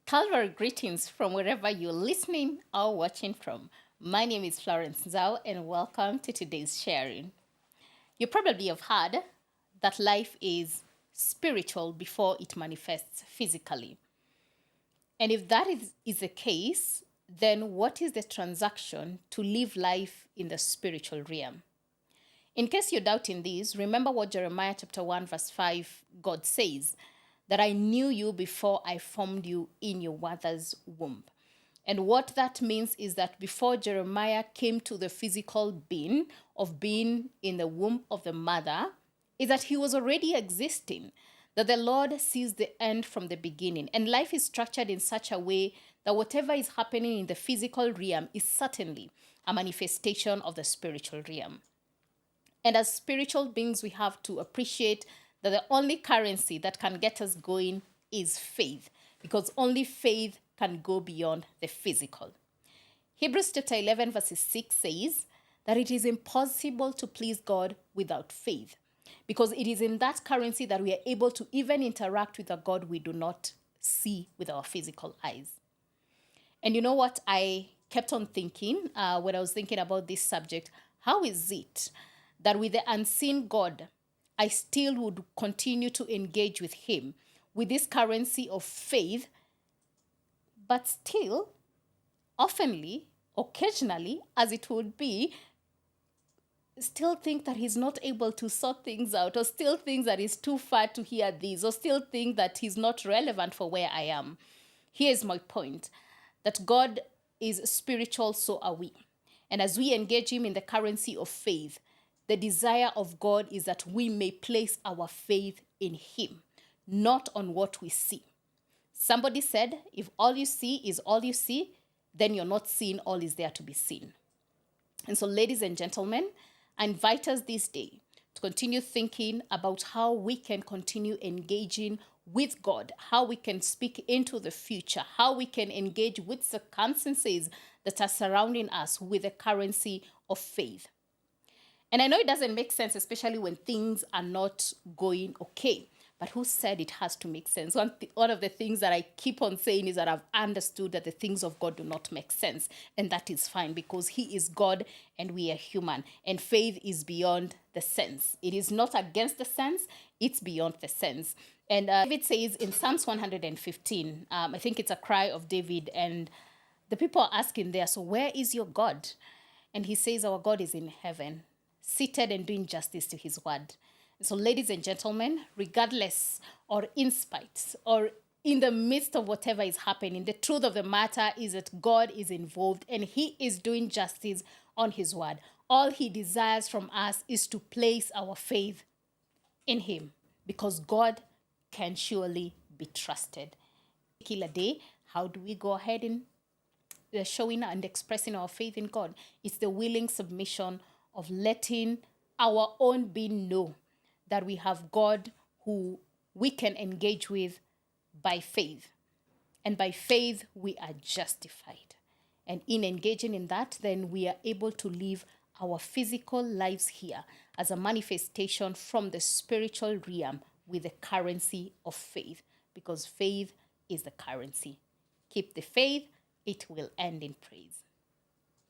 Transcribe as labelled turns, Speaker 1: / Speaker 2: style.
Speaker 1: Calvary greetings from wherever you're listening or watching from. My name is Florence Zhao and welcome to today's sharing. You probably have heard that life is spiritual before it manifests physically. And if that is the case, then what is the transaction to live life in the spiritual realm? In case you're doubting this, remember what Jeremiah chapter 1 verse 5 God says, that I knew you before I formed you in your mother's womb. And what that means is that before Jeremiah came to the physical being of being in the womb of the mother, is that he was already existing, that the Lord sees the end from the beginning. And life is structured in such a way that whatever is happening in the physical realm is certainly a manifestation of the spiritual realm. And as spiritual beings, we have to appreciate that the only currency that can get us going is faith, because only faith can go beyond the physical. Hebrews chapter 11 verses 6 says that it is impossible to please God without faith, because it is in that currency that we are able to even interact with a God we do not see with our physical eyes. And you know what I kept on thinking when I was thinking about this subject? How is it that with the unseen God, I still would continue to engage with him with this currency of faith, but still, oftenly, occasionally, as it would be, still think that he's not able to sort things out, or still think that he's too far to hear this, or still think that he's not relevant for where I am. Here's my point, that God is spiritual, so are we. And as we engage him in the currency of faith, the desire of God is that we may place our faith in him, not on what we see. Somebody said, if all you see is all you see, then you're not seeing all is there to be seen. And so, ladies and gentlemen, I invite us this day to continue thinking about how we can continue engaging with God, how we can speak into the future, how we can engage with circumstances that are surrounding us with the currency of faith. And I know it doesn't make sense, especially when things are not going okay. But who said it has to make sense? One of the things that I keep on saying is that I've understood that the things of God do not make sense. And that is fine, because he is God and we are human. And faith is beyond the sense. It is not against the sense, it's beyond the sense. And David says in Psalms 115, I think it's a cry of David, and the people are asking there, so where is your God? And he says, our God is in heaven, seated and doing justice to his word. So, ladies and gentlemen, regardless or in spite or in the midst of whatever is happening, the truth of the matter is that God is involved and he is doing justice on his word. All he desires from us is to place our faith in him, because God can surely be trusted. Kila day, how do we go ahead in showing and expressing our faith in God? It's the willing submission of letting our own being know that we have God who we can engage with by faith. And by faith, we are justified. And in engaging in that, then we are able to live our physical lives here as a manifestation from the spiritual realm with the currency of faith, because faith is the currency. Keep the faith, it will end in praise.